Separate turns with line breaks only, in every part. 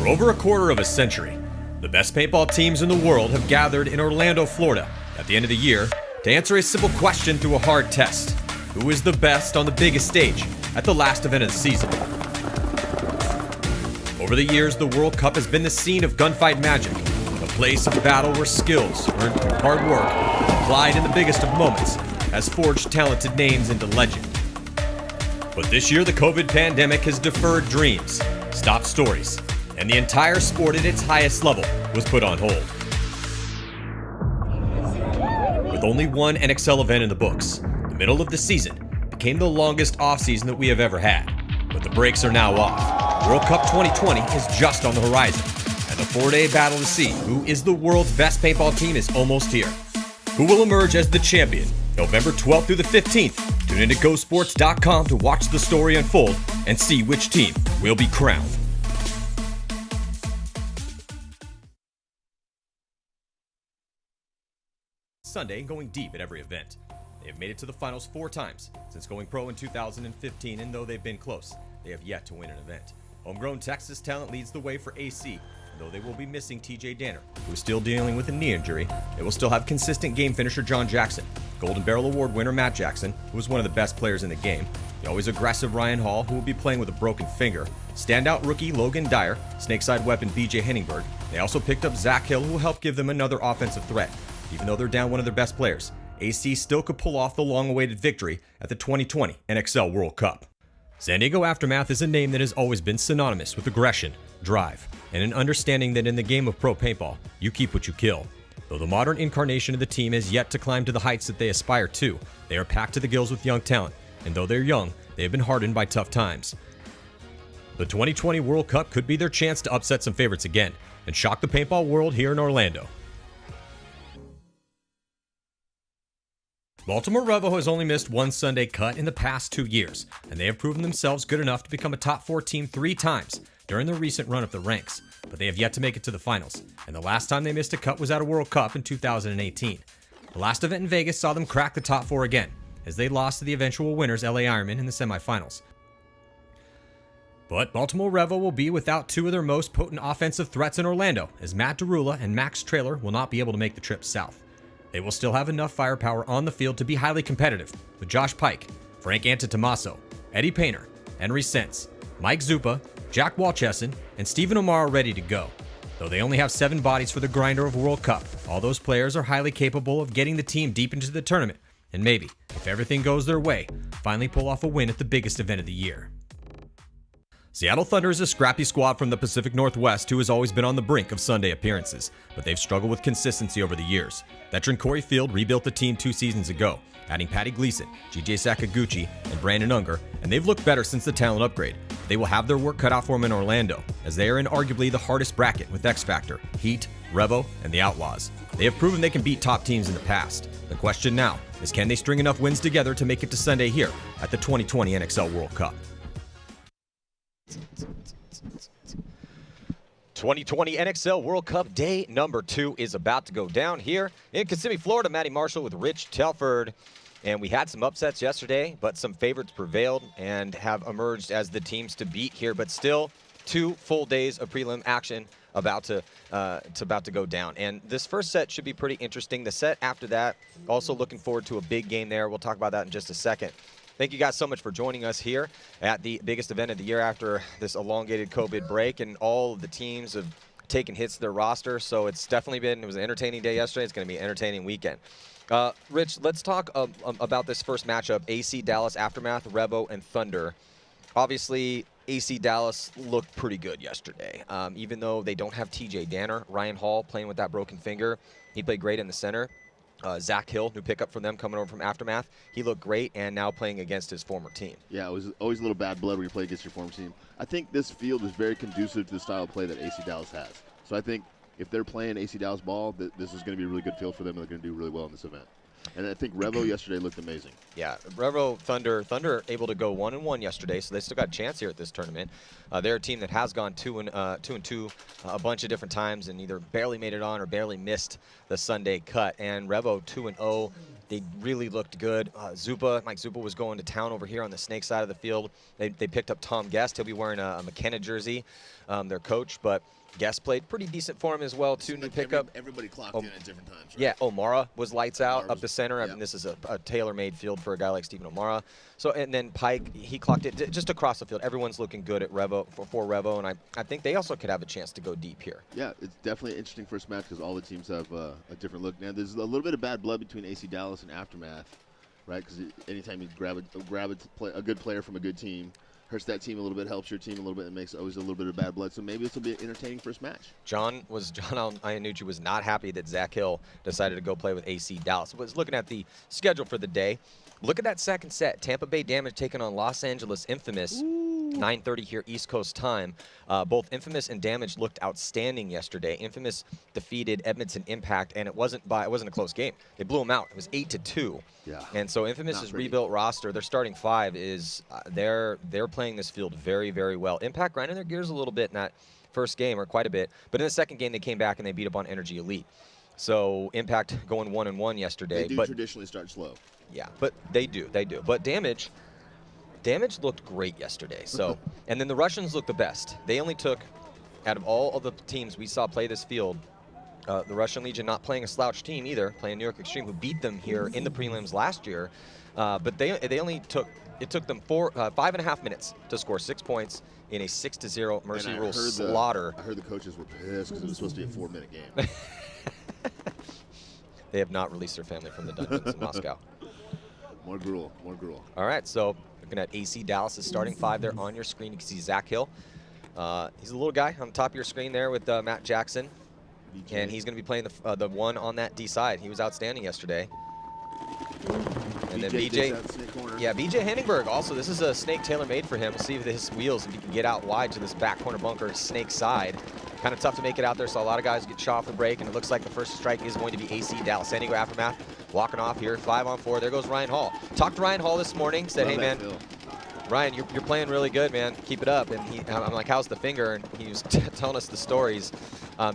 For over a quarter of a century, the best paintball teams in the world have gathered in Orlando, Florida at the end of the year to answer a simple question through a hard test. Who is the best on the biggest stage at the last event of the season? Over the years, the World Cup has been the scene of gunfight magic, a place of battle where skills earned through hard work, applied in the biggest of moments, has forged talented names into legend. But this year, the COVID pandemic has deferred dreams, stopped stories, and the entire sport at its highest level was put on hold. With only one NXL event in the books, the middle of the season became the longest off-season that we have ever had. But the brakes are now off. World Cup 2020 is just on the horizon, and the 4-day battle to see who is the world's best paintball team is almost here. Who will emerge as the champion November 12th through the 15th? Tune into GoSports.com to watch the story unfold and see which team will be crowned. Sunday and going deep at every event. They have made it to the finals 4 times since going pro in 2015, and though they've been close, they have yet to win an event. Homegrown Texas talent leads the way for AC, and though they will be missing TJ Danner, who is still dealing with a knee injury, they will still have consistent game finisher John Jackson, Golden Barrel Award winner Matt Jackson, who is one of the best players in the game, the always aggressive Ryan Hall, who will be playing with a broken finger, standout rookie Logan Dyer, Snakeside weapon BJ Henningberg. They also picked up Zach Hill, who will help give them another offensive threat. Even though they're down one of their best players, AC still could pull off the long-awaited victory at the 2020 NXL World Cup. San Diego Aftermath is a name that has always been synonymous with aggression, drive, and an understanding that in the game of pro paintball, you keep what you kill. Though the modern incarnation of the team has yet to climb to the heights that they aspire to, they are packed to the gills with young talent, and though they're young, they have been hardened by tough times. The 2020 World Cup could be their chance to upset some favorites again and shock the paintball world here in Orlando. Baltimore Revo has only missed one Sunday cut in the past 2 years, and they have proven themselves good enough to become a top 4 team 3 times during their recent run up the ranks, but they have yet to make it to the finals, and the last time they missed a cut was at a World Cup in 2018. The last event in Vegas saw them crack the top 4 again, as they lost to the eventual winners LA Ironman in the semifinals. But Baltimore Revo will be without 2 of their most potent offensive threats in Orlando, as Matt Derula and Max Traylor will not be able to make the trip south. They will still have enough firepower on the field to be highly competitive, with Josh Pike, Frank Antetomaso, Eddie Painter, Henry Sentz, Mike Zupa, Jack Walchesson, and Stephen O'Mara ready to go. Though they only have 7 bodies for the grinder of World Cup, all those players are highly capable of getting the team deep into the tournament, and maybe, if everything goes their way, finally pull off a win at the biggest event of the year. Seattle Thunder is a scrappy squad from the Pacific Northwest who has always been on the brink of Sunday appearances, but they've struggled with consistency over the years. Veteran Corey Field rebuilt the team 2 seasons ago, adding Patty Gleason, GJ Sakaguchi, and Brandon Unger, and they've looked better since the talent upgrade. They will have their work cut out for them in Orlando, as they are in arguably the hardest bracket with X Factor, Heat, Revo, and the Outlaws. They have proven they can beat top teams in the past. The question now is, can they string enough wins together to make it to Sunday here at the 2020 NXL World Cup? 2020 NXL World Cup day number 2 is about to go down here in Kissimmee, Florida. Matty Marshall with Rich Telford. And we had some upsets yesterday, but some favorites prevailed and have emerged as the teams to beat here. But still, 2 full days of prelim action about to go down. And this first set should be pretty interesting. The set after that, also looking forward to a big game there. We'll talk about that in just a second. Thank you guys so much for joining us here at the biggest event of the year after this elongated COVID break, and all of the teams have taken hits to their roster, so it's definitely been, it was an entertaining day yesterday. It's going to be an entertaining weekend. Rich, let's talk about this first matchup, AC Dallas Aftermath, Revo, and Thunder. Obviously, AC Dallas looked pretty good yesterday. Even though they don't have TJ Danner, Ryan Hall playing with that broken finger, he played great in the center. Zach Hill, new pickup for them, coming over from Aftermath. He looked great, and now playing against his former team. Yeah, it was always a little bad blood when you play against your former team. I think this field is very conducive to the style of play that AC Dallas has. So I think if they're playing AC Dallas ball, this is going to be a really good field for them, and they're going to do really well in this event. And I think Revo yesterday looked amazing. Yeah, Revo, Thunder able to go 1-1 yesterday, so they still got a chance here at this tournament. They're a team that has gone 2-2 a bunch of different times and either barely made it on or barely missed the Sunday cut. And Revo 2-0 They really looked good. Mike Zupa was going to town over here on the Snake side of the field. They picked up Tom Guest. He'll be wearing a McKenna jersey, their coach. But Guest played pretty decent for him as well, too. New pickup.
Everybody clocked in at different times, right?
Yeah, O'Mara was lights out up the center.
Yep.
I mean, this is a tailor-made field for a guy like Stephen O'Mara. So, and then Pike, he clocked it just across the field. Everyone's looking good at Revo for Revo, and I think they also could have a chance to go deep here.
Yeah, it's definitely an interesting first match because all the teams have a different look. Now, there's a little bit of bad blood between AC Dallas and Aftermath, right? Because anytime you grab a good player from a good team, hurts that team a little bit, helps your team a little bit, and makes always a little bit of bad blood. So maybe this will be an entertaining first match.
John Iannucci was not happy that Zach Hill decided to go play with AC Dallas. Was looking at the schedule for the day. Look at that second set. Tampa Bay Damage taking on Los Angeles Infamous. 9:30 here East Coast time. Both Infamous and Damage looked outstanding yesterday. Infamous defeated Edmonton Impact, and it wasn't a close game. They blew them out. It was 8-2.
Yeah.
And so Infamous's rebuilt roster, their starting five is they're playing this field very, very well. Impact grinding their gears a little bit in that first game, or quite a bit, but in the second game they came back and they beat up on Energy Elite. So Impact going 1-1 yesterday.
They do traditionally start slow.
Yeah, but they do. But Damage looked great yesterday. So, and then the Russians looked the best. They only took, out of all of the teams we saw play this field, the Russian Legion not playing a slouch team either, playing New York Extreme, who beat them here in the prelims last year. But they only took, it took them 5.5 minutes to score 6 points in a 6-0 Mercy Rule slaughter.
I heard the coaches were pissed because it was supposed to be a 4-minute game.
They have not released their family from the dungeons in Moscow.
More gruel, more gruel.
All right, so looking at AC Dallas' starting five there on your screen. You can see Zach Hill. He's a little guy on the top of your screen there with Matt Jackson. BJ. And he's going to be playing the one on that D side. He was outstanding yesterday. And then BJ, BJ Henningberg also. This is a Snake tailor-made for him. We'll see if his wheels, if he can get out wide to this back corner bunker Snake side. Kind of tough to make it out there, so a lot of guys get shot off the break, and it looks like the first strike is going to be AC Dallas. San Diego Aftermath walking off here, 5-on-4. There goes Ryan Hall. Talked to Ryan Hall this morning, said, hey, man, Ryan, you're playing really good, man. Keep it up. And I'm like, how's the finger? And he was telling us the stories.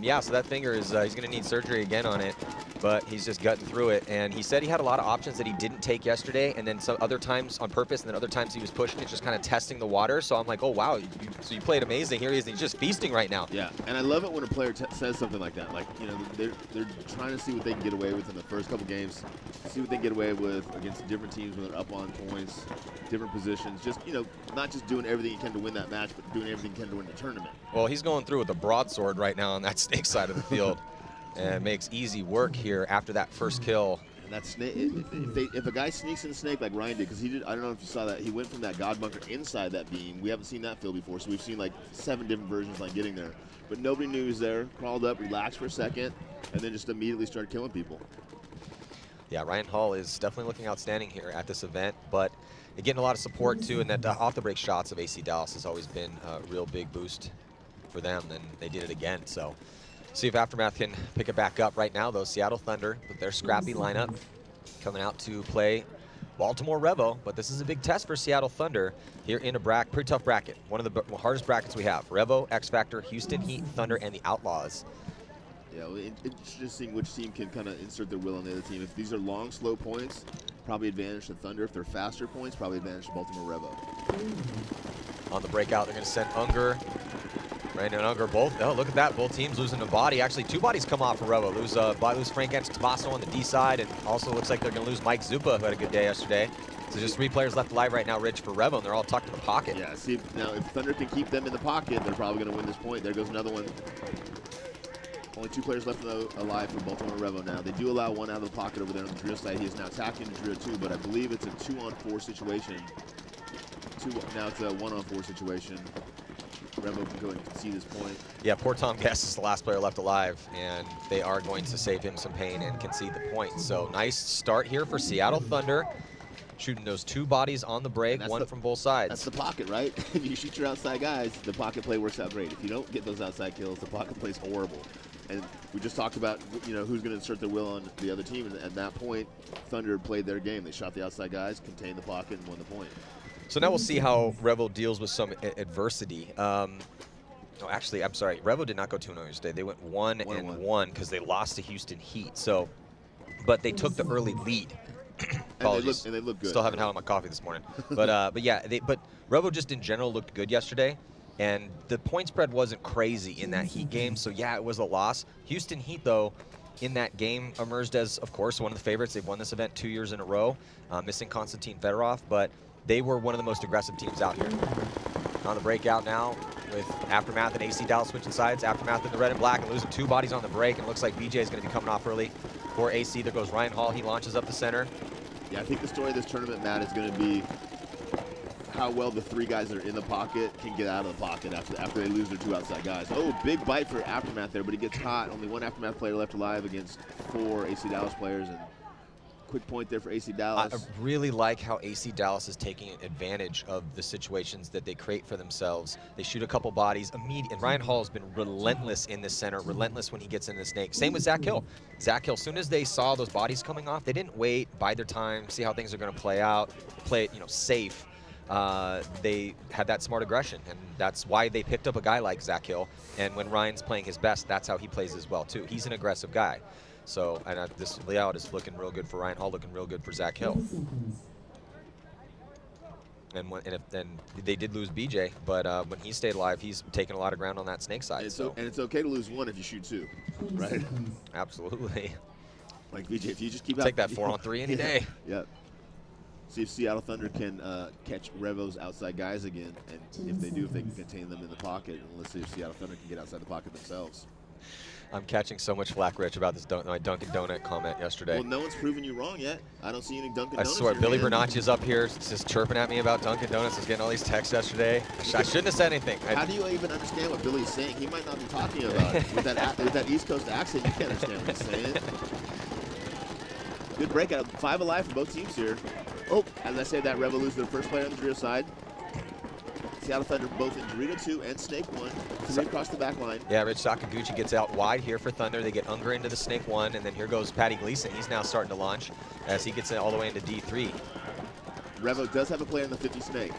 Yeah, so that finger is, he's going to need surgery again on it, but he's just gutting through it. And he said he had a lot of options that he didn't take yesterday, and then some other times on purpose, and then other times he was pushing it, just kind of testing the water. So I'm like, oh, wow, so you played amazing. Here he is, and he's just feasting right now.
Yeah, and I love it when a player says something like that. Like, you know, they're trying to see what they can get away with in the first couple games, see what they can get away with against different teams when they're up on points, different positions. Just, you know, not just doing everything you can to win that match, but doing everything you can to win the tournament. Well,
he's going through with a broadsword right now on that Snake side of the field. And it makes easy work here after that first kill.
And that Snake, if a guy sneaks in Snake like Ryan did, because he did, I don't know if you saw that, he went from that God bunker inside that beam. We haven't seen that field before, so we've seen like 7 different versions like getting there. But nobody knew he was there, crawled up, relaxed for a second, and then just immediately started killing people.
Yeah, Ryan Hall is definitely looking outstanding here at this event, but getting a lot of support too, and that off-the-break shots of AC Dallas has always been a real big boost for them, and they did it again. So see if Aftermath can pick it back up. Right now, though, Seattle Thunder with their scrappy lineup coming out to play Baltimore Revo, but this is a big test for Seattle Thunder here in a pretty tough bracket. One of the hardest brackets we have. Revo, X Factor, Houston Heat, Thunder, and the Outlaws.
Yeah, well, it's just seeing which team can kind of insert their will on the other team. If these are long, slow points, probably advantage to Thunder. If they're faster points, probably advantage to Baltimore Revo.
On the breakout, they're going to send Unger. Brandon and Unger both. Oh, look at that. Both teams losing a body. Actually, 2 bodies come off for Revo. Lose Frank Tommaso on the D side, and also looks like they're going to lose Mike Zupa, who had a good day yesterday. So just 3 players left alive right now, Rich, for Revo, and they're all tucked in the pocket.
Yeah, see, now if Thunder can keep them in the pocket, they're probably going to win this point. There goes another one. Only 2 players left alive for Baltimore Revo now. They do allow 1 out of the pocket over there on the drill side. He is now attacking the drill 2, but I believe it's a 2-on-4 situation. Now it's a 1-on-4 situation. Revo can go and concede this point.
Yeah, poor Tom Guest is the last player left alive, and they are going to save him some pain and concede the point. So nice start here for Seattle Thunder, shooting those 2 bodies on the break, one from both sides.
That's the pocket, right? If you shoot your outside guys, the pocket play works out great. If you don't get those outside kills, the pocket play's horrible. And we just talked about, you know, who's going to insert their will on the other team. And at that point, Thunder played their game. They shot the outside guys, contained the pocket, and won the point.
So now we'll see how Revo deals with some adversity. No, actually, I'm sorry. Revo did not go 2-0 yesterday. They went 1-1 because they lost to Houston Heat. So, but they took the early lead Apologies.
And they look good.
Still haven't had my coffee this morning. But yeah, but Revo just in general looked good yesterday. And the point spread wasn't crazy in that Heat game, so yeah, it was a loss. Houston Heat, though, in that game emerged as, of course, one of the favorites. They've won this event 2 years in a row, missing Konstantin Fedorov, but they were one of the most aggressive teams out here. On the breakout now with Aftermath and AC Dallas switching sides. Aftermath in the red and black and losing 2 bodies on the break, and it looks like BJ is going to be coming off early for AC. There goes Ryan Hall. He launches up the center.
Yeah, I think the story of this tournament, Matt, is going to be how well the 3 guys that are in the pocket can get out of the pocket after they lose their 2 outside guys. Oh, big bite for Aftermath there, but he gets caught. Only 1 Aftermath player left alive against 4 AC Dallas players. And quick point there for AC Dallas.
I really like how AC Dallas is taking advantage of the situations that they create for themselves. They shoot a couple bodies immediately, and Ryan Hall has been relentless in this center, relentless when he gets in the snake. Same with Zach Hill. Zach Hill, as soon as they saw those bodies coming off, they didn't wait, bide their time, see how things are going to play out, play it, safe. They had that smart aggression, and that's why they picked up a guy like Zach Hill. And when Ryan's playing his best, that's how he plays as well too. He's an aggressive guy. So, and this layout is looking real good for Ryan Hall, looking real good for Zach Hill. And they did lose BJ, but when he stayed alive, he's taking a lot of ground on that snake side.
And it's okay to lose 1 if you shoot 2, right?
Absolutely.
Like BJ, if you just keep
take that 4-on-3 any day.
Yep. See if Seattle Thunder can catch Revo's outside guys again, and if they do, if they can contain them in the pocket, and let's see if Seattle Thunder can get outside the pocket themselves.
I'm catching so much flack, Rich, about this my Dunkin' Donut comment yesterday.
Well, no one's proven you wrong yet. I don't see any Dunkin' Donuts.
I swear, Billy Bernacchi is up here just chirping at me about Dunkin' Donuts. I was getting all these texts yesterday. I shouldn't have said anything.
How do you even understand what Billy's saying? He might not be talking about it. With that East Coast accent, you can't understand what he's saying. Good breakout. 5 alive for both teams here. Oh, as I said, that Revo loses their first player on the Dorito side. Seattle Thunder both in Dorito 2 and Snake 1. 3 across the back line.
Yeah, Rich Sakaguchi gets out wide here for Thunder. They get Unger into the Snake 1, and then here goes Patty Gleason. He's now starting to launch as he gets all the way into D3.
Revo does have a player in the 50 Snake.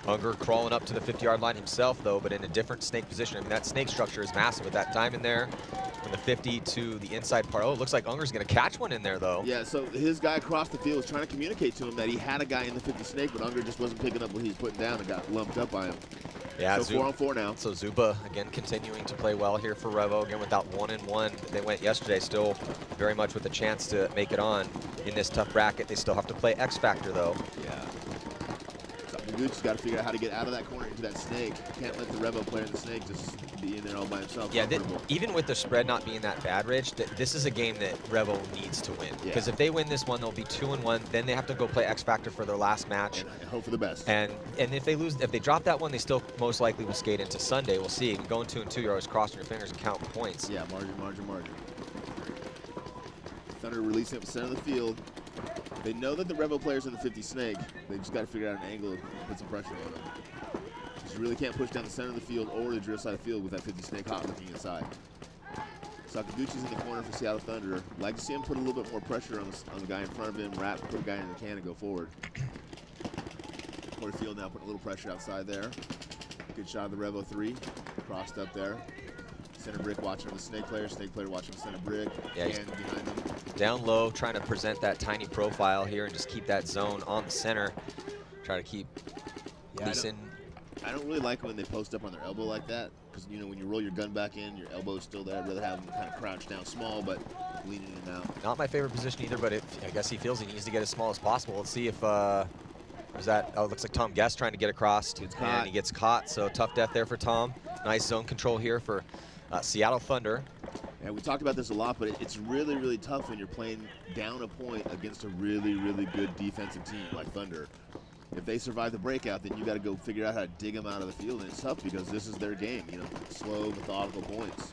Unger crawling up to the 50-yard line himself, though, but in a different snake position. I mean, that snake structure is massive with that diamond there from the 50 to the inside part. Oh, it looks like Unger's going to catch one in there, though.
Yeah, so his guy across the field was trying to communicate to him that he had a guy in the 50 snake, but Unger just wasn't picking up what he was putting down and got lumped up by him.
Yeah,
so 4 on 4 now.
So Zuba, again, continuing to play well here for Revo. Again, without 1-1. They went yesterday, still very much with a chance to make it on in this tough bracket. They still have to play X Factor, though.
Yeah. Gucci's got to figure out how to get out of that corner into that snake. Can't let the Revo player in the snake just be in there all by himself.
Yeah, even with the spread not being that bad, Rich, this is a game that Revo needs to win. Because if they win this one, they'll be 2-1. Then they have to go play X Factor for their last match.
And hope for the best.
And if they lose, if they drop that one, they still most likely will skate into Sunday. We'll see. Going 2-2, you're always crossing your fingers and counting points.
Yeah, margin. Thunder releasing up the center of the field. They know that the Revo player's in the 50 snake. They just got to figure out an angle to put some pressure on them. Just really can't push down the center of the field or the drill side of the field with that 50 snake hot looking inside. Sakaguchi's in the corner for Seattle Thunder. Like to see him put a little bit more pressure on the guy in front of him, put a guy in the can and go forward. Corey Field now putting a little pressure outside there. Good shot of the Revo 3. Crossed up there. Center brick watching the snake player watching the center brick.
Yeah, he's
behind him.
Down low, trying to present that tiny profile here and just keep that zone on the center. Try to keep Gleason.
I don't really like when they post up on their elbow like that, because when you roll your gun back in, your elbow is still there. I'd rather have them kind of crouch down small, but leaning in and out.
Not my favorite position either, but I guess he feels he needs to get as small as possible. Let's see if was that? Oh, it looks like Tom Guest trying to get across, and he gets caught. So tough death there for Tom. Nice zone control here for Seattle Thunder.
And we talked about this a lot, but it's really, really tough when you're playing down a point against a really, really good defensive team like Thunder. If they survive the breakout, then you got to go figure out how to dig them out of the field, and it's tough because this is their game. Slow, methodical points.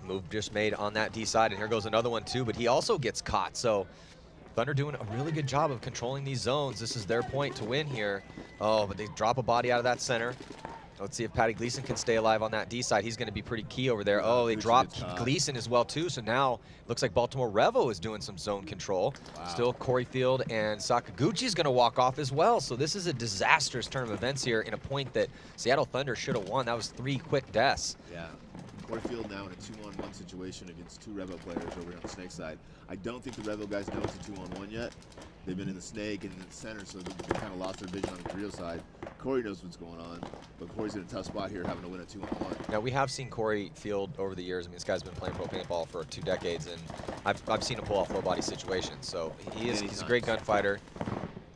Move just made on that D side, and here goes another one too, but he also gets caught. So Thunder doing a really good job of controlling these zones. This is their point to win here. Oh, but they drop a body out of that center. Let's see if Patty Gleason can stay alive on that D side. He's going to be pretty key over there. Oh, they dropped Gleason as well, too. So now looks like Baltimore Revo is doing some zone control. Wow. Still Corey Field and Sakaguchi is going to walk off as well. So this is a disastrous turn of events here in a point that Seattle Thunder should have won. That was 3 quick deaths.
Yeah. Corey Field now in a 2-on-1 situation against 2 Revo players over here on the Snake side. I don't think the Revo guys know it's a 2-on-1 yet. They've been in the Snake and in the center, so they kind of lost their vision on the Drio side. Corey knows what's going on, but Corey's in a tough spot here, having to win a 2-on-1.
Now, we have seen Corey Field over the years. I mean, this guy's been playing pro paintball for 2 decades, and I've seen him pull off low body situations. So he's a great gunfighter,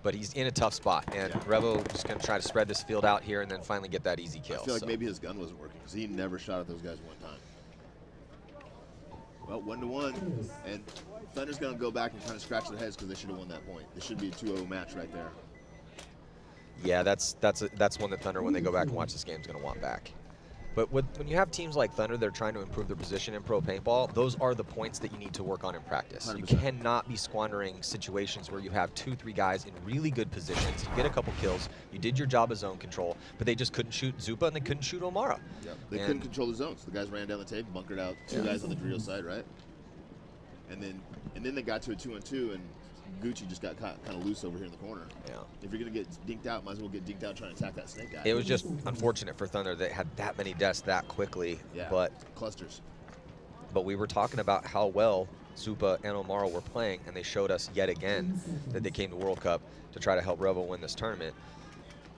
but he's in a tough spot. And Revo just going to try to spread this field out here and then finally get that easy kill.
I feel like maybe his gun wasn't working because he never shot at those guys one time. Well, 1-1, and Thunder's going to go back and kind of scratch their heads because they should have won that point. This should be a 2-0 match right there.
Yeah, that's one that Thunder, when they go back and watch this game, is going to want back. But when you have teams like Thunder, they're trying to improve their position in pro paintball, those are the points that you need to work on in practice.
100%.
You cannot be squandering situations where you have 2-3 guys in really good positions. You get a couple kills, you did your job as zone control, but they just couldn't shoot Zupa and they couldn't shoot Omara.
Yep. They couldn't control the zones. The guys ran down the tape, bunkered out 2 guys on the Drio side, right? And then they got to a 2-on-2, and Gucci just got kind of loose over here in the corner. Yeah. If you're going to get dinked out, might as well get dinked out trying to attack that Snake guy.
It was just unfortunate for Thunder that had that many deaths that quickly.
Yeah,
but
clusters.
But we were talking about how well Zupa and Omara were playing, and they showed us yet again that they came to World Cup to try to help Revo win this tournament.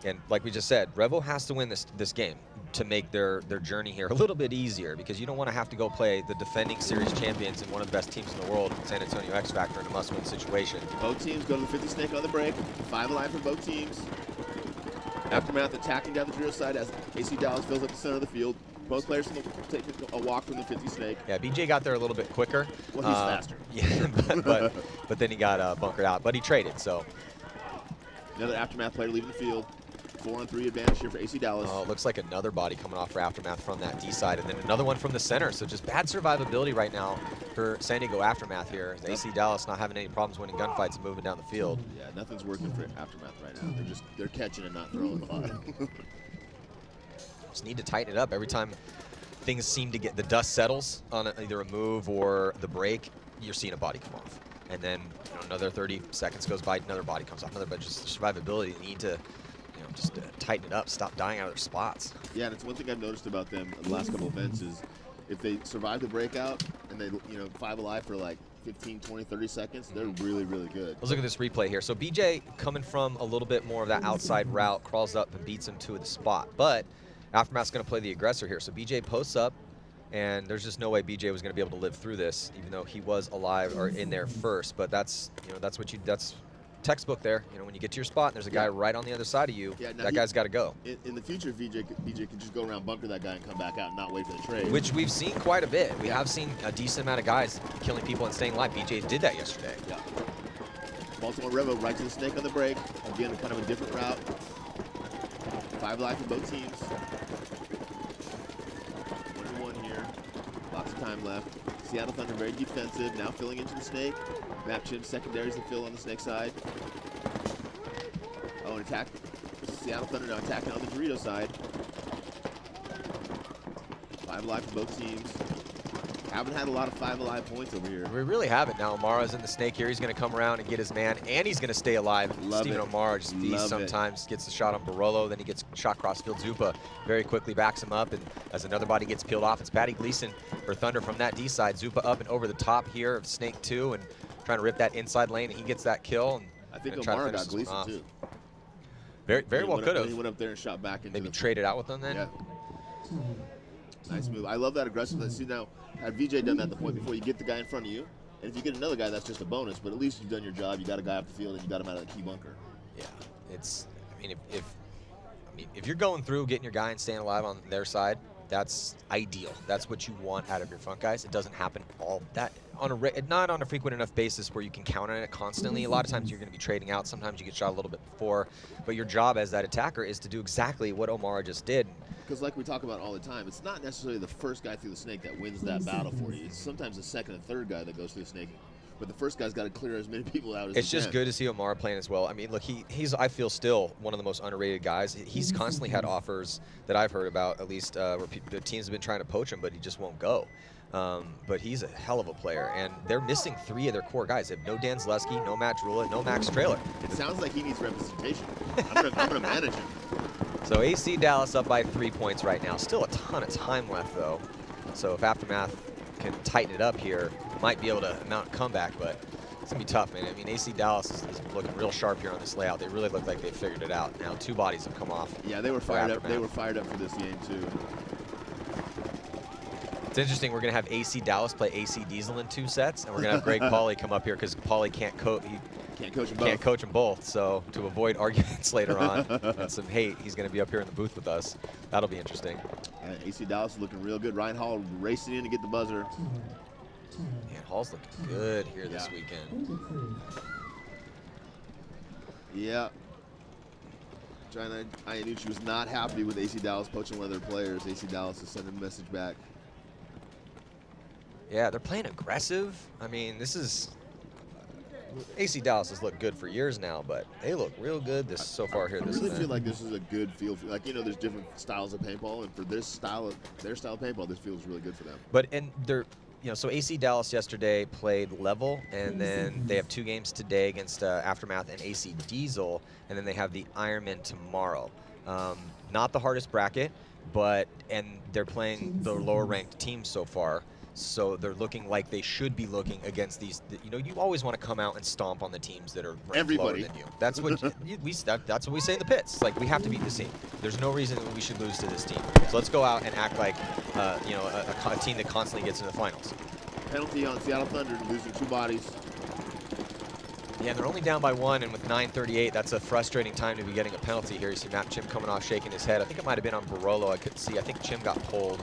And like we just said, Revo has to win this game to make their journey here a little bit easier, because you don't want to have to go play the defending series champions and one of the best teams in the world, San Antonio X Factor, in a must-win situation.
Both teams go to the 50 Snake on the break. 5 alive for both teams. Aftermath attacking down the Drio side as AC Dallas fills up the center of the field. Both players taking a walk from the 50 Snake.
Yeah, BJ got there a little bit quicker.
Well, he's faster.
Yeah, but then he got bunkered out. But he traded, so.
Another Aftermath player leaving the field. 4-on-3 advantage here for AC Dallas.
Oh, it looks like another body coming off for Aftermath from that D side, and then another one from the center. So just bad survivability right now for San Diego Aftermath here. AC Dallas not having any problems winning gunfights and moving down the field.
Yeah, nothing's working for Aftermath right now. They're catching and not throwing a lot.
Just need to tighten it up. Every time things seem to get, the dust settles on either a move or the break, you're seeing a body come off. And then another 30 seconds goes by, another body comes off, but just the survivability, you need to just tighten it up, stop dying out of their spots. Yeah, and it's one thing I've noticed about them in the last couple events is if they survive the breakout and they, 5 alive for like 15, 20, 30 seconds, they're really, really good. Let's look at this replay here. So BJ coming from a little bit more of that outside route, crawls up and beats him to the spot. But Aftermath's going to play the aggressor here. So BJ posts up, and there's just no way BJ was going to be able to live through this, even though he was alive or in there first. But that's that's textbook there. When you get to your spot and there's a guy right on the other side of you, that guy's got to go.
In the future, BJ can just go around, bunker that guy, and come back out and not wait for the trade.
Which we've seen quite a bit. We have seen a decent amount of guys killing people and staying alive. BJ did that yesterday.
Yeah. Baltimore Revo right to the Snake on the break. Again, kind of a different route. 5 alive for both teams. 1-1 here. Lots of time left. Seattle Thunder very defensive, now filling into the Snake. Map chip secondaries to fill on the Snake side. Oh, an attack. Seattle Thunder now attacking on the Dorito side. 5 alive for both teams. Haven't had a lot of 5 alive points over here.
We really haven't. Now Omara's in the Snake here. He's going to come around and get his man, and he's going to stay alive. Steven Omara just feasts sometimes, gets a shot on Barolo, then he gets shot crossfield. Zupa very quickly backs him up, and as another body gets peeled off, it's Patty Gleason for Thunder from that D side. Zupa up and over the top here of Snake 2 and trying to rip that inside lane, and he gets that kill. And
I think Omara got Gleason too.
Very well could have.
He went up there and shot back into
maybe traded out with them then.
Yeah. Nice move. I love that aggressiveness. See, now, had VJ done that at the point before, you get the guy in front of you, and if you get another guy, that's just a bonus, but at least you've done your job. You got a guy off the field, and you got him out of the key bunker.
Yeah, it's, if you're going through, getting your guy and staying alive on their side, that's ideal. That's what you want out of your front guys. It doesn't happen all that not on a frequent enough basis where you can count on it constantly. A lot of times you're going to be trading out. Sometimes you get shot a little bit before, but your job as that attacker is to do exactly what Omara just did.
Because like we talk about all the time, it's not necessarily the first guy through the Snake that wins that battle for you. It's sometimes the second and third guy that goes through the Snake. But the first guy's got to clear as many people out as
It's just good to see Omara playing as well. I mean, look, he's I feel still one of the most underrated guys. He's constantly had offers that I've heard about, at least where the teams have been trying to poach him, but he just won't go. But he's a hell of a player, and they're missing 3 of their core guys. They have no Dan Zaleski, no Matt Drula, no Max Trailer.
It sounds like he needs representation. I'm gonna manage him.
So AC Dallas up by 3 points right now. Still a ton of time left, though. So if Aftermath can tighten it up here, might be able to mount a comeback, but it's going to be tough, man. I mean, AC Dallas is looking real sharp here on this layout. They really look like they figured it out. Now 2 bodies have come off.
Yeah, they were fired up. They were fired up for this game, too.
It's interesting. We're going to have AC Dallas play AC Diesel in 2 sets, and we're going to have Greg Pauly come up here because Pauly can't coach them both. So to avoid arguments later on and some hate, he's going to be up here in the booth with us. That'll be interesting.
AC Dallas is looking real good. Ryan Hall racing in to get the buzzer.
Man, Hall's looking good here this weekend.
Yeah. China Iannucci was not happy with AC Dallas poaching one of their players. AC Dallas is sending a message back.
Yeah, they're playing aggressive. I mean, this is... AC Dallas has looked good for years now, but they look real good so far here.
I really feel like this is a good field. Like, you know, there's different styles of paintball, and for their style of paintball, this feels really good for them.
But, and they're... You know, so AC Dallas yesterday played level, and then they have 2 games today against Aftermath and AC Diesel, and then they have the Ironman tomorrow. Not the hardest bracket, and they're playing the lower ranked teams so far. So they're looking like they should be looking against these. You know, you always want to come out and stomp on the teams that are ranked lower than you. That's what that's what we say in the pits. It's like, we have to beat this team. There's no reason that we should lose to this team. So let's go out and act like you know, a team that constantly gets into the finals.
Penalty on Seattle Thunder, losing 2 bodies.
Yeah, they're only down by 1, and with 9:38, that's a frustrating time to be getting a penalty here. You see Matt Chim coming off, shaking his head. I think it might have been on Barolo. I couldn't see. I think Chim got pulled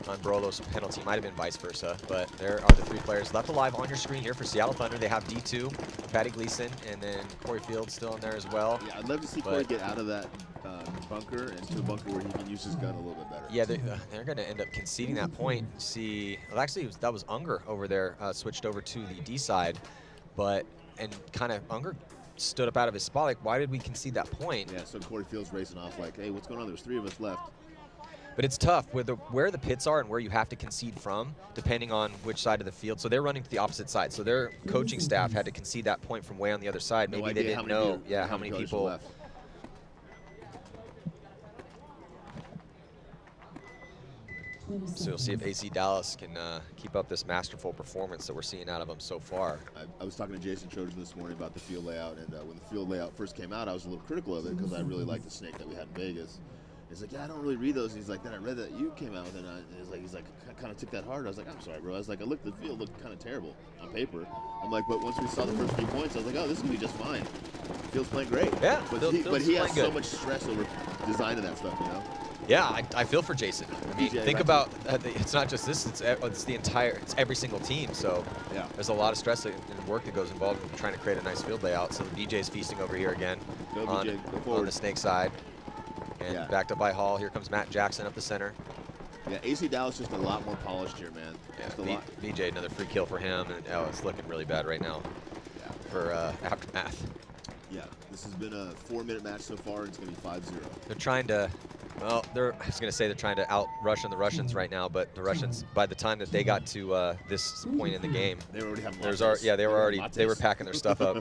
on Barolo's penalty. Might have been vice versa, but there are the 3 players left alive on your screen here for Seattle Thunder. They have D2, Patty Gleason, and then Corey Fields still in there as well.
Yeah, I'd love to see Corey get out of that bunker and to a bunker where he can use his gun a little bit better.
Yeah, they're going to end up conceding that point. See, well, actually, that was Unger over there, switched over to the D side, and kind of Unger stood up out of his spot. Like, why did we concede that point?
Yeah, so Corey Fields racing off like, hey, what's going on? There's 3 of us left.
But it's tough where the pits are and where you have to concede from, depending on which side of the field. So they're running to the opposite side. So their coaching staff had to concede that point from way on the other side. Maybe they didn't know, how many people left. So you'll see if AC Dallas can keep up this masterful performance that we're seeing out of them so far.
I was talking to Jason Trojan this morning about the field layout, and when the field layout first came out, I was a little critical of it because I really liked the snake that we had in Vegas. He's like, yeah, I don't really read those. And he's like, then I read that you came out with it, and he's like, I kind of took that hard. I was like, I'm sorry, bro. I was like, the field looked kind of terrible on paper. I'm like, but once we saw the first few points, I was like, oh, this is going to be just fine. The field's playing great.
Yeah,
but he has so much stress over designing that stuff, you know?
Yeah, I feel for Jason. I mean, think about it's not just this; it's every single team. So
yeah,
there's a lot of stress and work that goes involved in trying to create a nice field layout. So the BJ's feasting over here again on the snake side, and backed up by Hall. Here comes Matt Jackson up the center.
Yeah, AC Dallas just a lot more polished here, man.
Yeah, BJ, another free kill for him, and it's looking really bad right now for Aftermath.
Yeah, this has been a 4-minute match so far, and it's going to be 5-0.
They're trying to, well, I was going to say they're trying to out-Russian the Russians right now, but the Russians, by the time that they got to this point in the game,
they were already having lattes.
They were packing their stuff up.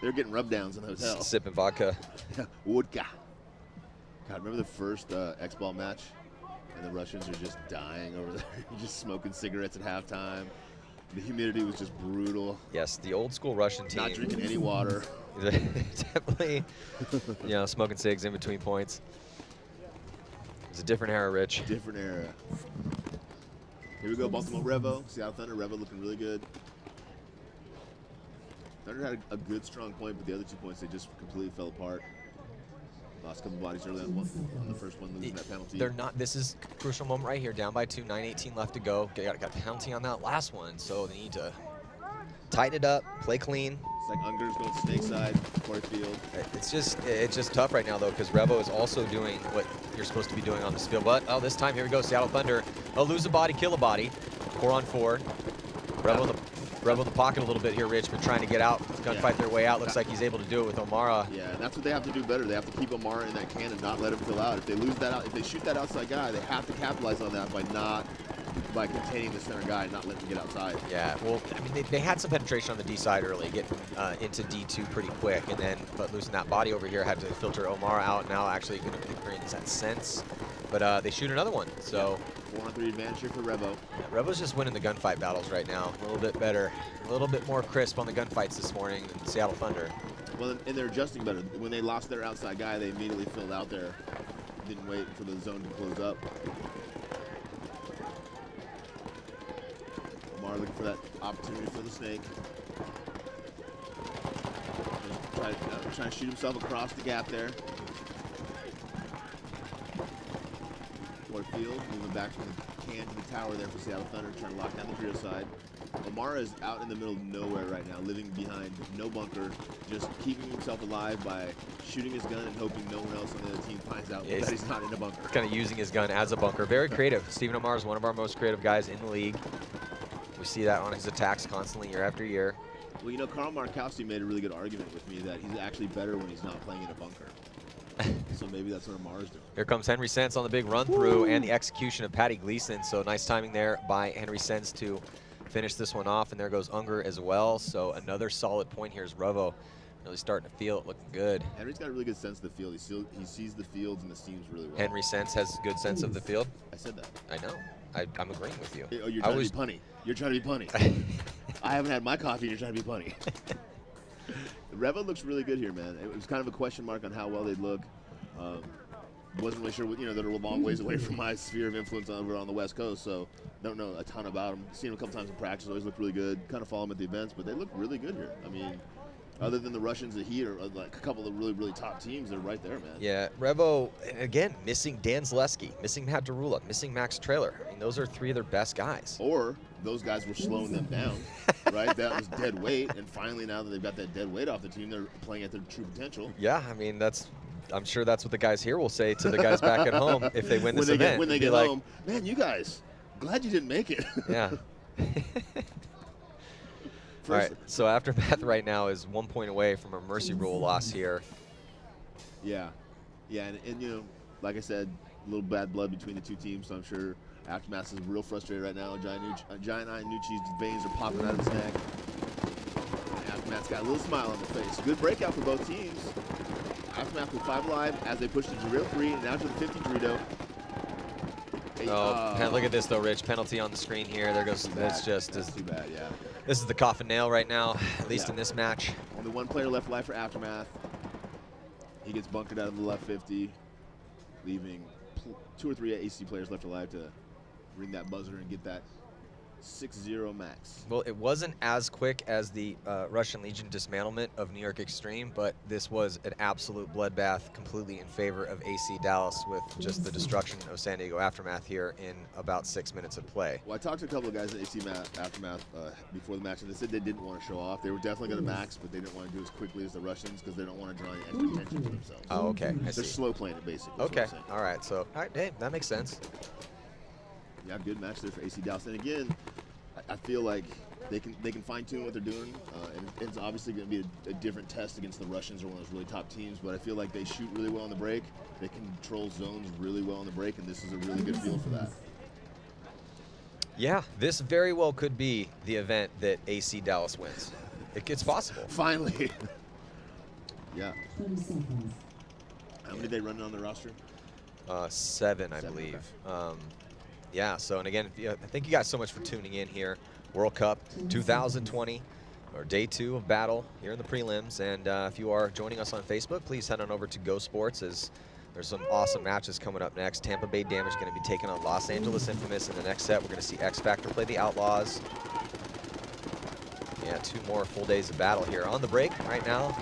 They were getting rub downs in the hotel.
Sipping vodka.
Vodka. God, remember the first X-Ball match? And the Russians are just dying over there, just smoking cigarettes at halftime. The humidity was just brutal.
Yes, the old school Russian team.
Not drinking any water.
Definitely, smoking cigs in between points. It's a different era, Rich.
Different era. Here we go, Baltimore Revo. Seattle Thunder, Revo looking really good. Thunder had a good, strong point, but the other 2 points, they just completely fell apart. Lost a couple bodies early on the first one, losing that penalty.
They're not. This is a crucial moment right here. Down by 2, 9:18 left to go. Got a penalty on that last one, so they need to tighten it up, play clean.
It's like Unger's going snake side, Corey Field.
It's just tough right now though, because Revo is also doing what you're supposed to be doing on this field. But this time, here we go, Seattle Thunder. Lose a body, kill a body. 4 on 4. Revo in the pocket a little bit here, Rich, but trying to get out, gunfight their way out. Looks like he's able to do it with O'Mara.
Yeah, and that's what they have to do better. They have to keep O'Mara in that can and not let him fill out. If they lose that out, if they shoot that outside guy, they have to capitalize on that by containing the center guy and not letting him get outside. Yeah, well, I mean, they had some penetration on the D side early, getting into D2 pretty quick, but losing that body over here had to filter O'Mara out. Now actually going to experience that sense.
but they shoot another one. So
4-on-3 advantage here for Revo.
yeah, Revo's just winning the gunfight battles right now. A little bit better, a little bit more crisp on the gunfights this morning than Seattle Thunder.
Well, and they're adjusting better. When they lost their outside guy, they immediately filled out there. Didn't wait for the zone to close up. Omar looking for that opportunity for the snake. Trying to shoot himself across the gap there. Field moving back from the can to the tower there for Seattle Thunder, trying to lock down the Drio side. Omar is out in the middle of nowhere right now, living behind no bunker, just keeping himself alive by shooting his gun and hoping no one else on the other team finds out that he's not in a bunker.
Kind of using his gun as a bunker. Very creative. Stephen Omar is one of our most creative guys in the league. We see that on his attacks constantly year after year.
Well, you know, Carl Markowski made a really good argument with me that he's actually better when he's not playing in a bunker. So maybe that's what Amar's doing.
Here comes Henry Sense on the big run through and the execution of Patty Gleason. So nice timing there by Henry Sense to finish this one off. And there goes Unger as well. So another solid point here is Revo really starting to feel it, looking good.
Henry's got a really good sense of the field. He sees the fields and the seams really well.
Henry Sense has a good sense of the field.
I said that.
I know. I'm agreeing with you.
Oh, you're trying to be punny. You're trying to be punny. I haven't had my coffee and you're trying to be punny. Revo looks really good here, man. It was kind of a question mark on how well they'd look. Wasn't really sure, you know, they're a long ways away from my sphere of influence over on the West Coast, so don't know a ton about them. Seen them a couple times in practice, always look really good. Kind of follow them at the events, but they look really good here. I mean, other than the Russians, the Heat are like a couple of really top teams. They're right there, man.
Yeah, Revo, again, missing Dan Zaleski, missing Matt Derula, missing Max Trailer. I mean, those are three of their best guys.
Or those guys were slowing them down, right? That was dead weight, and finally now that they've got that dead weight off the team, they're playing at their true potential.
Yeah, I mean, I'm sure that's what the guys here will say to the guys back at home if they win this event.
When they get home, man, you guys, glad you didn't make it.
Yeah. All right, so Aftermath right now is 1 point away from a mercy rule loss here.
Yeah, and you know, like I said, a little bad blood between the two teams, so I'm sure Aftermath is real frustrated right now. Giant Iannucci's veins are popping out of his neck. And Aftermath's got a little smile on their face. Good breakout for both teams. Aftermath with 5 alive as they push to Dorito 3 and now to the 50 Dorito.
Look at this though, Rich. Penalty on the screen here. There goes. That's
too bad. Yeah.
This is the coffin nail right now, at least in this match.
Only 1 player left alive for Aftermath. He gets bunkered out of the left 50, leaving 2 or 3 AC players left alive to ring that buzzer and get that 6-0 max.
Well, it wasn't as quick as the Russian Legion dismantlement of New York Extreme, but this was an absolute bloodbath completely in favor of AC Dallas with just the destruction of San Diego Aftermath here in about 6 minutes of play.
Well, I talked to a couple of guys at AC Aftermath before the match, and they said they didn't want to show off. They were definitely going to max, but they didn't want to do as quickly as the Russians because they don't want to draw any extra attention to themselves.
Oh, okay. I see.
They're slow playing it, basically.
Okay. All right. So, all right, hey, that makes sense.
Yeah, good match there for AC Dallas. And again, I feel like they can fine-tune what they're doing, and it's obviously going to be a different test against the Russians or one of those really top teams, but I feel like they shoot really well on the break. They control zones really well on the break, and this is a really good feel for that.
Yeah, this very well could be the event that AC Dallas wins. It's possible.
Finally. Yeah. How many did they run on the roster?
7, I believe. Okay. Yeah, so, and again, thank you guys so much for tuning in here. World Cup 2020, or day 2 of battle here in the prelims. And if you are joining us on Facebook, please head on over to Go Sports, as there's some awesome matches coming up next. Tampa Bay Damage going to be taking on Los Angeles Infamous in the next set. We're going to see X Factor play the Outlaws. Yeah, 2 more full days of battle here. On the break right now,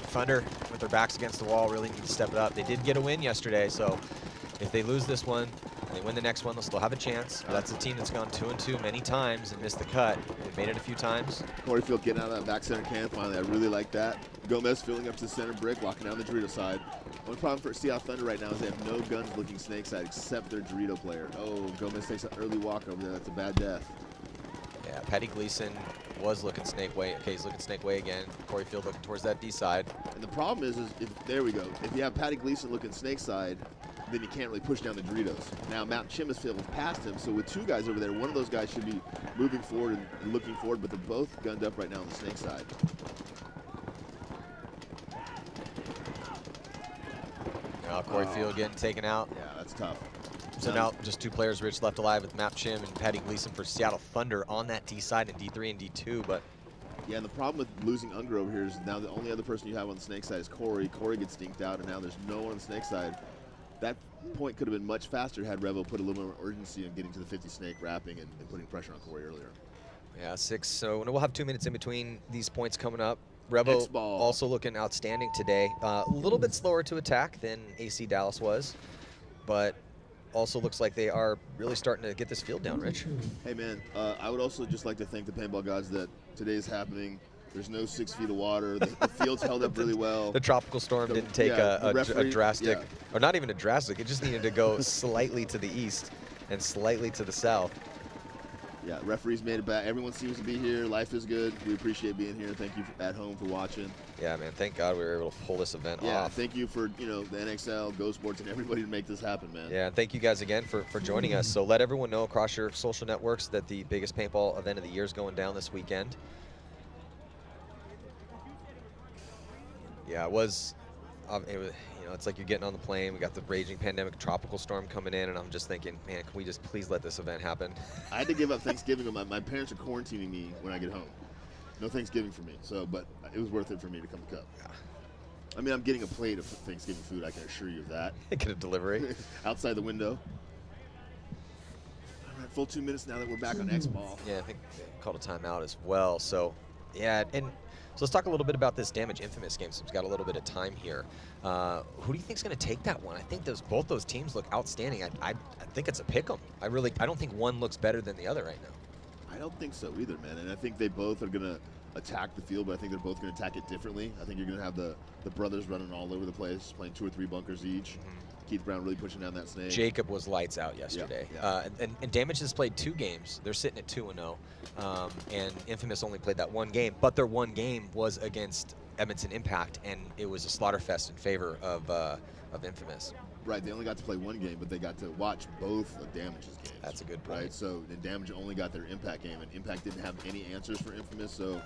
Thunder, with their backs against the wall, really need to step it up. They did get a win yesterday, so if they lose this one, they win the next one, they'll still have a chance. But that's a team that's gone 2-2 many times and missed the cut. They've made it a few times.
Coreyfield getting out of that back center can finally. I really like that. Gomez filling up to the center brick, walking down the Dorito side. Only problem for Seattle Thunder right now is they have no guns looking snake side except their Dorito player. Oh, Gomez takes an early walk over there. That's a bad death.
Yeah, Patty Gleason was looking snake way. Okay, he's looking snake way again. Coreyfield looking towards that D side.
And the problem is there we go. If you have Patty Gleason looking snake side, then you can't really push down the Doritos. Now, Mount Chimisfield was past him, so with 2 guys over there, one of those guys should be moving forward and looking forward, but they're both gunned up right now on the snake side.
Coreyfield getting taken out.
Yeah, That's tough.
So now just 2 players, Rich, left alive with Map Chim and Patty Gleason for Seattle Thunder on that D side in D3 and D2. But
yeah, and the problem with losing Unger over here is now the only other person you have on the Snake side is Corey. Corey gets dinked out, and now there's no one on the Snake side. That point could have been much faster had Revo put a little more urgency in getting to the 50 Snake, wrapping, and putting pressure on Corey earlier.
yeah, 6. So we'll have 2 minutes in between these points coming up. Revo also looking outstanding today. A little bit slower to attack than AC Dallas was, but also looks like they are really starting to get this field down, Rich.
Hey, man, I would also just like to thank the paintball gods that today's happening. There's no 6 feet of water. The field's held up really well.
The tropical storm didn't take a drastic, or not even a drastic, it just needed to go slightly to the east and slightly to the south.
Yeah, referees made it back. Everyone seems to be here. Life is good. We appreciate being here. Thank you at home for watching.
Yeah, man, thank God we were able to pull this event off.
Yeah, thank you for, the NXL, Go Sports, and everybody to make this happen, man.
Yeah, and thank you guys again for joining us. So let everyone know across your social networks that the biggest paintball event of the year is going down this weekend. Yeah, it was, it's like you're getting on the plane. We got the raging pandemic tropical storm coming in, and I'm just thinking, man, can we just please let this event happen?
I had to give up Thanksgiving. My parents are quarantining me when I get home. No Thanksgiving for me. So, but it was worth it for me to come to Cup.
Yeah.
I mean, I'm getting a plate of Thanksgiving food. I can assure you of that.
Get a delivery
outside the window. All right, full 2 minutes now that we're back on X-Ball.
Yeah, I think they called a timeout as well. So, yeah, and so let's talk a little bit about this Damage Infamous game, since we've got a little bit of time here. Who do you think is going to take that one? I think both those teams look outstanding. I think it's a pick 'em. I don't think one looks better than the other right now.
I don't think so either, man. And I think they both are going to attack the field, but I think they're both going to attack it differently. I think you're going to have the brothers running all over the place, playing 2 or 3 bunkers each. Keith Brown really pushing down that snake.
Jacob was lights out yesterday.
Yeah.
And Damage has played 2 games. They're sitting at 2-0. And Infamous only played that 1 game, but their 1 game was against Edmonton Impact, and it was a slaughterfest in favor of Infamous.
Right, they only got to play 1 game, but they got to watch both of Damage's games.
That's a good point.
Right, so Damage only got their Impact game, and Impact didn't have any answers for Infamous, so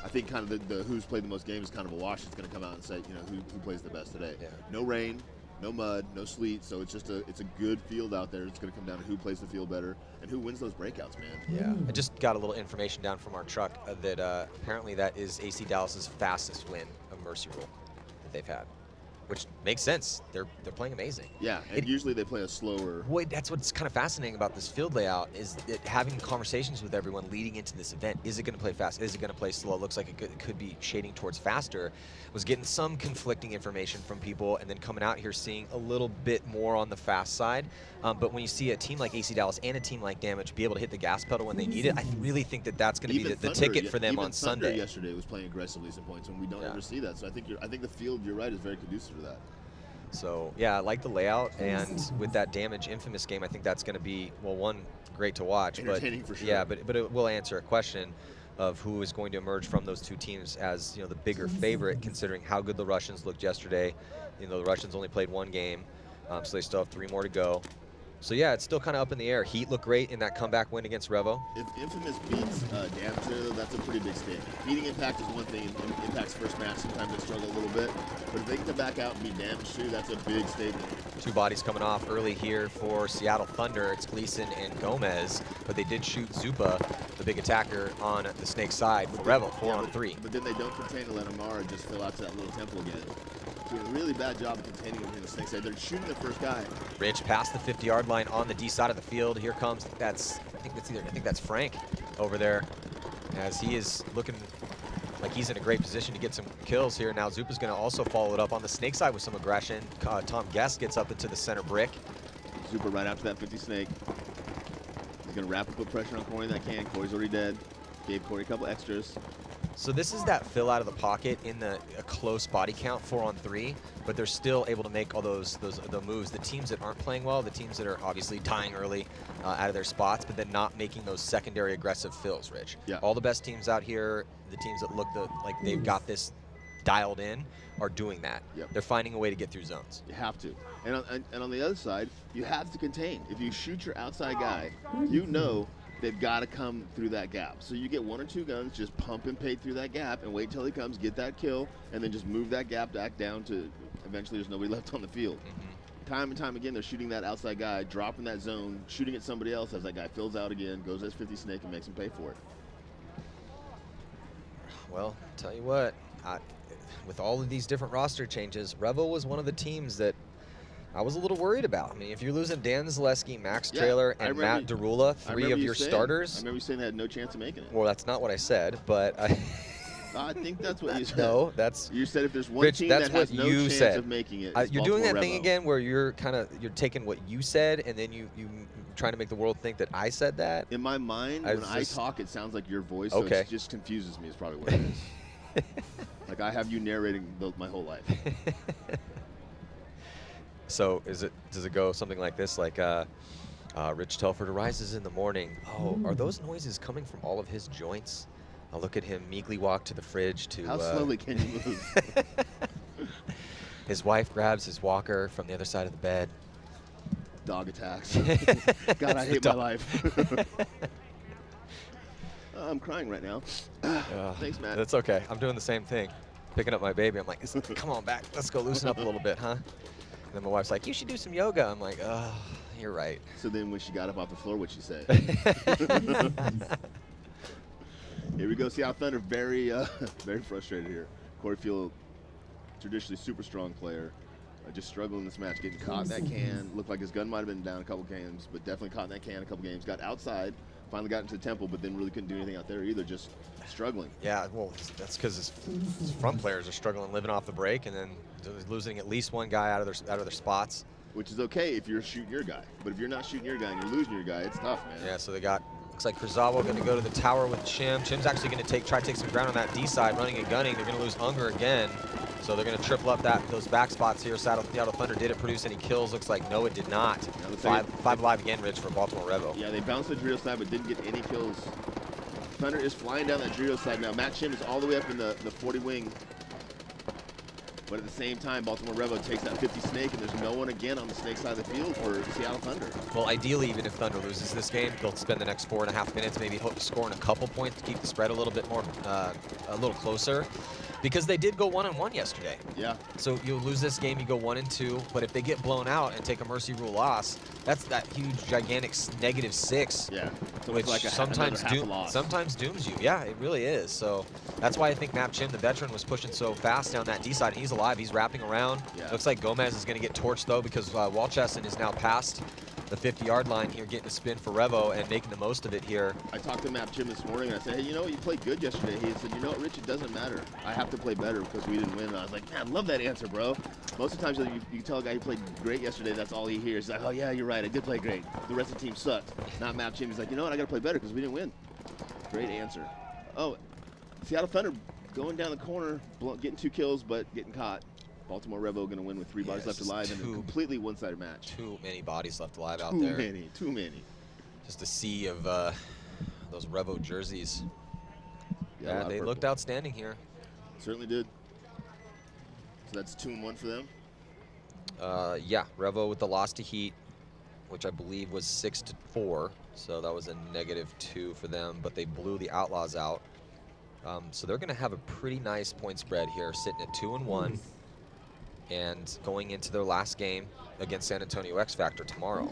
I think kind of the who's played the most games is kind of a wash. It's going to come out and say, who plays the best today.
Yeah.
No rain, no mud, no sleet, so it's just it's a good field out there. It's going to come down to who plays the field better and who wins those breakouts, man.
Yeah, I just got a little information down from our truck that apparently that is AC Dallas's fastest win of Mercy Rule that they've had, which makes sense. They're playing amazing.
Yeah, and usually they play a slower.
Wait, that's what's kind of fascinating about this field layout is that having conversations with everyone leading into this event. Is it going to play fast? Is it going to play slow? It looks like it could be shading towards faster. Was getting some conflicting information from people, and then coming out here seeing a little bit more on the fast side. But when you see a team like AC Dallas and a team like Damage be able to hit the gas pedal when they need it, I really think that that's going to be the ticket for them on
Thunder
Sunday.
Yesterday was playing aggressively some points, and we don't ever see that. So I think the field, you're right, is very conducive to that.
So yeah, I like the layout, and with that Damage Infamous game, I think that's going to be, well, one, great to watch,
entertaining for sure.
Yeah, but it will answer a question of who is going to emerge from those 2 teams as the bigger favorite, considering how good the Russians looked yesterday. The Russians only played 1 game, so they still have 3 more to go. So yeah, it's still kind of up in the air. Heat looked great in that comeback win against Revo.
If Infamous beats Damage, that's a pretty big statement. Beating Impact is one thing. In Impact's first match, sometimes they struggle a little bit. But if they can come back out and beat Damage too, that's a big statement.
2 bodies coming off early here for Seattle Thunder. It's Gleason and Gomez, but they did shoot Zupa, the big attacker, on the Snake side for Revo, 4-on-3.
But then they don't contain to let Amara just fill out to that little temple again. Doing a really bad job of containing him in the Snake side. They're shooting the first guy.
Rich past the 50-yard line on the D side of the field. Here comes, I think that's Frank over there, as he is looking like he's in a great position to get some kills here. Now Zupa's going to also follow it up on the Snake side with some aggression. Tom Guest gets up into the center brick.
Zupa right after that 50 Snake. He's going to wrap and put pressure on Corey that can. Corey's already dead. Gave Corey a couple extras.
So this is that fill out of the pocket in a close body count, 4-on-3, but they're still able to make all the moves. The teams that aren't playing well, the teams that are obviously dying early out of their spots, but then not making those secondary aggressive fills, Rich. Yeah. All the best teams out here, the teams that look like they've got this dialed in, are doing that. Yep. They're finding a way to get through zones.
You have to. And on the other side, you have to contain. If you shoot your outside guy, you know they've got to come through that gap. So you get 1 or 2 guns, just pump and pay through that gap and wait till he comes, get that kill, and then just move that gap back down to eventually there's nobody left on the field. time and time again, they're shooting that outside guy, dropping that zone, shooting at somebody else as that guy fills out again, goes as 50 snake and makes him pay for it.
Well, tell you what, with all of these different roster changes, Revo was one of the teams that I was a little worried about. I mean, if you're losing Dan Zaleski, Max Traylor, and Matt Derula, three of your starters.
I remember you saying they had no chance of making it.
Well, that's not what I said, but
I think that's what you said.
No, that's
you said if there's one
Rich,
team
that's
that has
what
no
you
chance
said.
of making it,
You're doing that thing
Revo.
again where you're taking what you said and then you trying to make the world think that I said that.
In my mind, when I talk, it sounds like your voice, so
okay.
it just confuses me. Is probably what it is. Like I have you narrating my whole life.
So does it go something like this, like Rich Telford arises in the morning. Oh, are those noises coming from all of his joints? I'll look at him meekly walk to the fridge to...
How slowly can you move?
His wife grabs his walker from the other side of the bed.
Dog attacks. God, I hate my life. I'm crying right now. Thanks, Matt.
That's okay. I'm doing the same thing. Picking up my baby, I'm like, come on back. Let's go loosen up a little bit, huh? And then my wife's like, you should do some yoga. I'm like, oh, you're right.
So then when she got up off the floor, what'd she say? Here we go. Seattle Thunder very frustrated here. Corey Field, traditionally super strong player, just struggling in this match, getting caught in that can. Looked like his gun might have been down a couple games, but definitely caught in that can a couple games. Got outside, finally got into the temple, but then really couldn't do anything out there either, just struggling.
Yeah, well, that's because his front players are struggling, living off the break, and then losing at least one guy out of their spots.
Which is okay if you're shooting your guy, but if you're not shooting your guy and you're losing your guy, it's tough, man.
Yeah, so they got, looks like Kurzawa going to go to the tower with Chim. Chim's actually going to try to take some ground on that D side, running and gunning. They're going to lose Unger again, so they're going to triple up those back spots here. Seattle Thunder, did it produce any kills? Looks like no, it did not. Yeah, five alive again, Rich, for Baltimore Revo.
Yeah, they bounced the Drio side, but didn't get any kills. Thunder is flying down that Drio side now. Matt Chim is all the way up in the 40 wing. But at the same time, Baltimore Revo takes that 50 snake, and there's no one again on the snake side of the field for Seattle Thunder.
Well, ideally, even if Thunder loses this game, they'll spend the next 4.5 minutes maybe scoring a couple points to keep the spread a little bit more, a little closer. Because they did go 1-1 yesterday.
Yeah.
So you lose this game, you go 1-2. But if they get blown out and take a mercy rule loss, that's that huge, gigantic -6.
Yeah. So
which
like
sometimes dooms you. Yeah, it really is. So that's why I think Matt Chim, the veteran, was pushing so fast down that D side. He's alive. He's wrapping around.
Yeah.
Looks like Gomez is going to get torched though, because Walchesson is now past the 50-yard line here, getting a spin for Revo and making the most of it here.
I talked to Matt Chim this morning, and I said, hey, you know what, you played good yesterday. He said, you know what, Rich, it doesn't matter. I have to play better because we didn't win. And I was like, man, I love that answer, bro. Most of the times you can tell a guy who played great yesterday, that's all he hears. He's like, oh, yeah, you're right, I did play great. The rest of the team sucked. Not Matt Chim. He's like, you know what, I got to play better because we didn't win. Great answer. Oh, Seattle Thunder going down the corner, getting 2 kills, but getting caught. Baltimore Revo going to win with 3 bodies left alive in a completely one-sided match.
Too many bodies left alive out there.
Too many.
Just a sea of those Revo jerseys.
Yeah,
they looked outstanding here.
Certainly did. So that's 2-1 for them?
Yeah, Revo with the loss to Heat, which I believe was 6-4. So that was a -2 for them, but they blew the Outlaws out. So they're going to have a pretty nice point spread here, sitting at 2-1. And going into their last game against San Antonio X Factor tomorrow.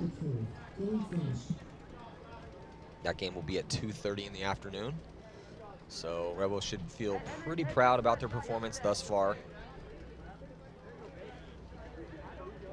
That game will be at 2:30 in the afternoon. So Revo should feel pretty proud about their performance thus far.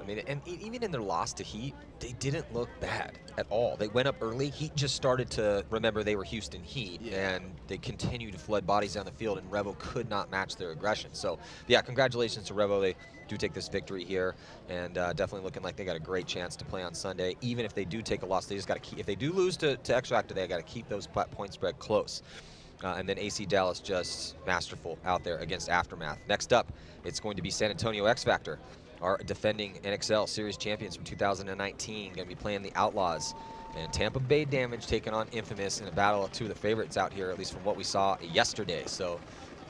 I mean, and even in their loss to Heat, they didn't look bad at all. They went up early. Heat just started to remember they were Houston Heat, and they continued to flood bodies down the field, and Revo could not match their aggression. So, yeah, congratulations to Revo. They do take this victory here, and definitely looking like they got a great chance to play on Sunday. Even if they do take a loss, they just got to keep. If they do lose to X Factor, they got to keep those point spread close. And then AC Dallas just masterful out there against Aftermath. Next up, it's going to be San Antonio X Factor, our defending NXL Series champions from 2019, going to be playing the Outlaws. And Tampa Bay Damage taking on Infamous in a battle of 2 of the favorites out here, at least from what we saw yesterday. So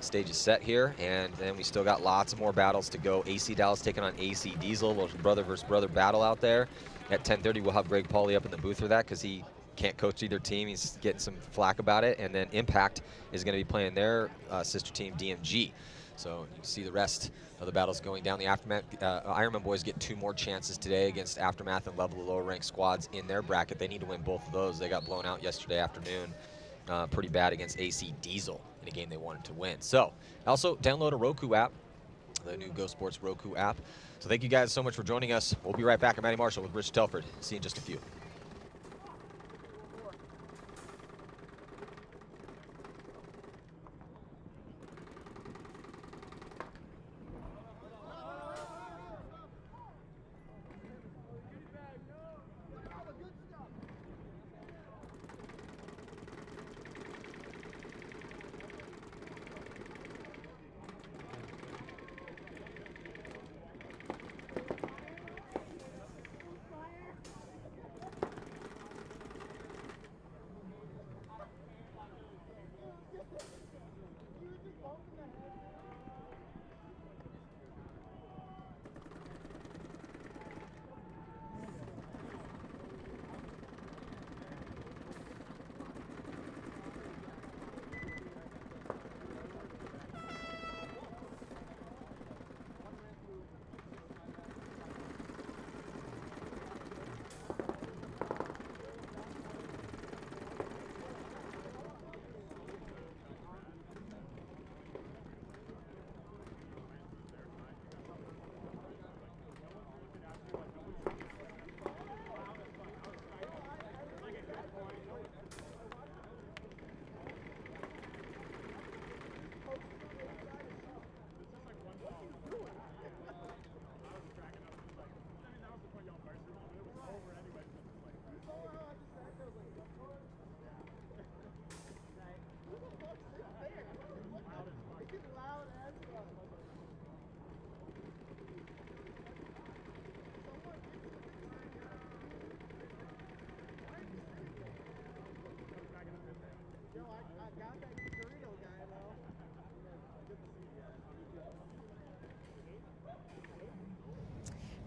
stage is set here, and then we still got lots more battles to go. AC Dallas taking on AC Diesel, a little brother versus brother battle out there. At 10:30, we'll have Greg Pauly up in the booth for that because he can't coach either team. He's getting some flack about it. And then Impact is going to be playing their sister team, DMG. So you can see the rest of the battles going down. The Aftermath Ironman boys get 2 more chances today against Aftermath and level the lower ranked squads in their bracket. They need to win both of those. They got blown out yesterday afternoon pretty bad against AC Diesel in a game they wanted to win. So also download a Roku app, the new Go Sports Roku app. So thank you guys so much for joining us. We'll be right back. I'm Matty Marshall with Rich Telford. See you in just a few.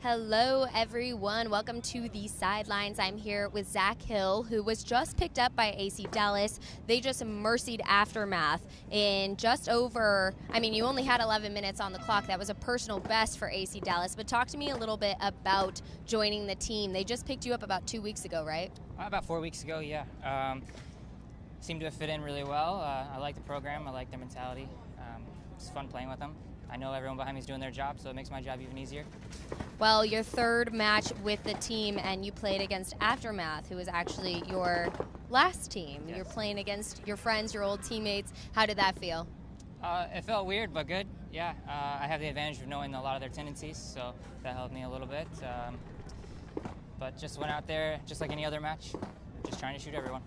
Hello, everyone. Welcome to the Sidelines. I'm here with Zach Hill, who was just picked up by AC Dallas. They just mercied Aftermath in just over, you only had 11 minutes on the clock. That was a personal best for AC Dallas. But talk to me a little bit about joining the team. They just picked you up about 2 weeks ago, right?
About 4 weeks ago, yeah. Seemed to have fit in really well. I like the program. I like their mentality. It's fun playing with them. I know everyone behind me is doing their job, so it makes my job even easier.
Well, your third match with the team, and you played against Aftermath, who was actually your last team.
Yes.
You're playing against your friends, your old teammates. How did that feel?
It felt weird, but good. Yeah, I have the advantage of knowing a lot of their tendencies, so that helped me a little bit. But just went out there, just like any other match, just trying to shoot everyone.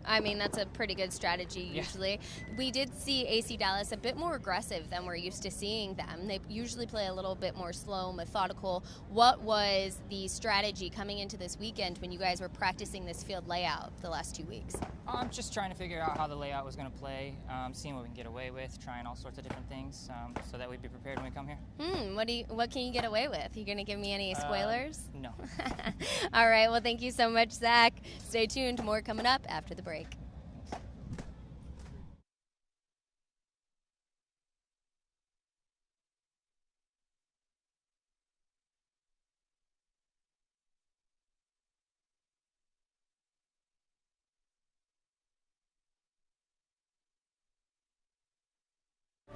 That's a pretty good strategy usually. Yeah. We did see AC Dallas a bit more aggressive than we're used to seeing them. They usually play a little bit more slow, methodical. What was the strategy coming into this weekend when you guys were practicing this field layout the last 2 weeks?
I'm just trying to figure out how the layout was going to play, seeing what we can get away with, trying all sorts of different things so that we'd be prepared when we come here.
What can you get away with? You going to give me any spoilers?
No.
All right, well, thank you so much, Zach. Stay tuned. More coming up after the break.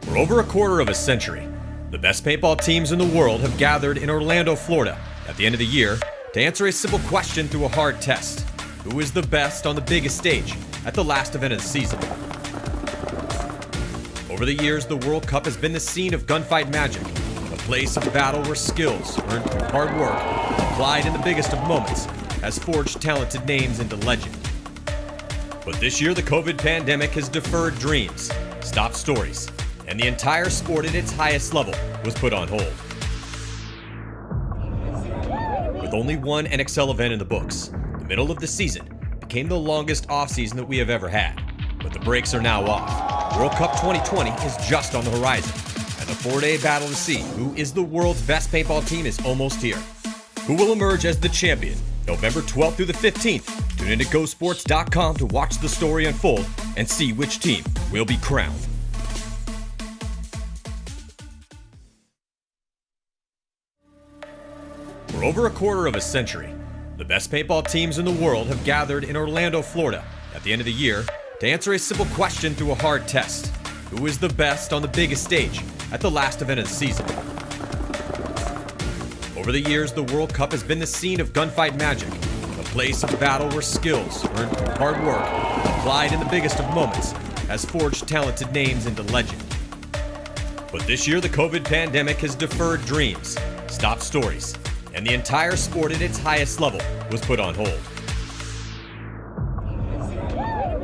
For over a quarter of a century, the best paintball teams in the world have gathered in Orlando, Florida at the end of the year to answer a simple question through a hard test. Who is the best on the biggest stage at the last event of the season? Over the years, the World Cup has been the scene of gunfight magic, a place of battle where skills earned through hard work, applied in the biggest of moments, has forged talented names into legend. But this year, the COVID pandemic has deferred dreams, stopped stories, and the entire sport at its highest level was put on hold. With only one NXL event in the books, the middle of the season became the longest offseason that we have ever had. But the brakes are now off. World Cup 2020 is just on the horizon, and the 4-day battle to see who is the world's best paintball team is almost here. Who will emerge as the champion November 12th through the 15th? Tune into GoSports.com to watch the story unfold and see which team will be crowned. over a quarter of a century, the best paintball teams in the world have gathered in Orlando, Florida at the end of the year to answer a simple question through a hard test. Who is the best on the biggest stage at the last event of the season? Over the years, the World Cup has been the scene of gunfight magic, a place of battle where skills earned through hard work, applied in the biggest of moments, has forged talented names into legend. But this year, the COVID pandemic has deferred dreams, stopped stories, and the entire sport at its highest level was put on hold.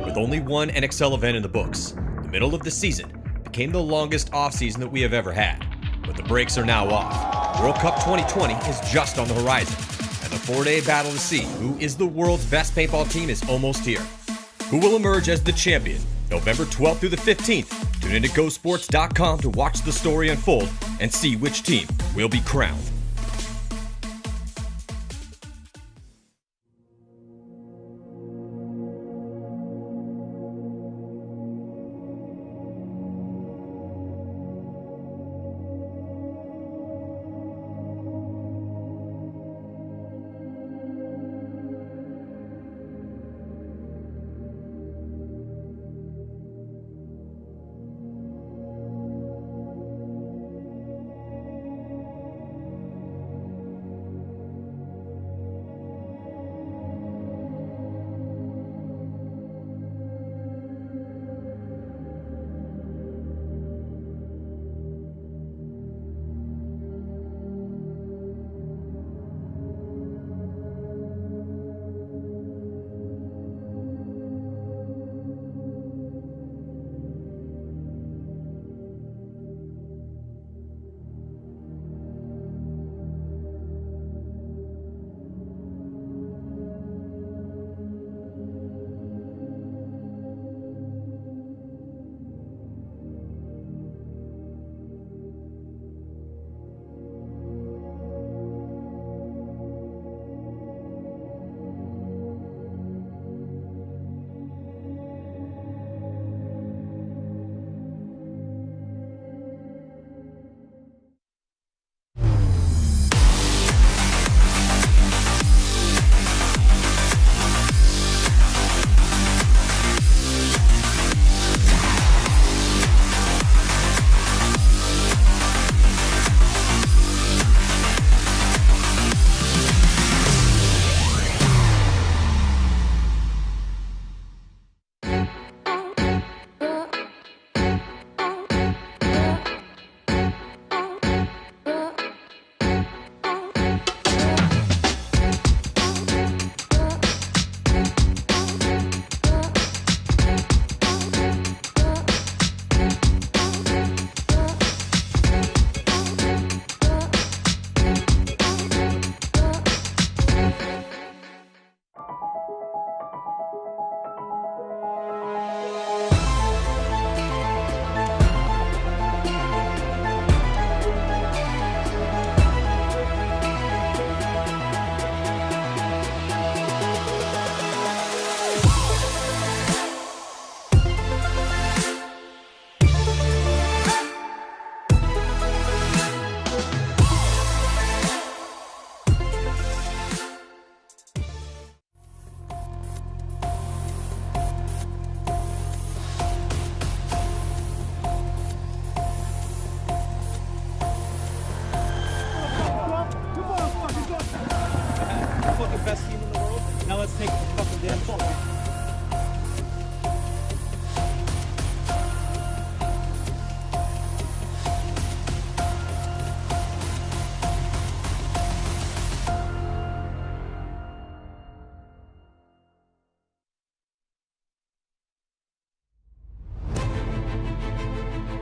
With only one NXL event in the books, the middle of the season became the longest offseason that we have ever had. But the brakes are now off. World Cup 2020 is just on the horizon, and the 4-day battle to see who is the world's best paintball team is almost here. Who will emerge as the champion November 12th through the 15th? Tune into GoSports.com to watch the story unfold and see which team will be crowned.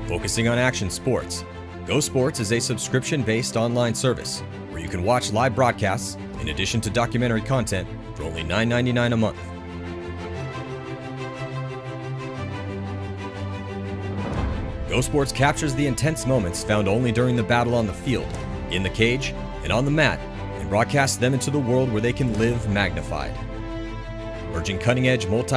Focusing on action sports, Go Sports is a subscription-based online service where you can watch live broadcasts in addition to documentary content for only $9.99 a month. Go Sports captures the intense moments found only during the battle on the field, in the cage, and on the mat, and broadcasts them into the world where they can live magnified. Merging cutting-edge multi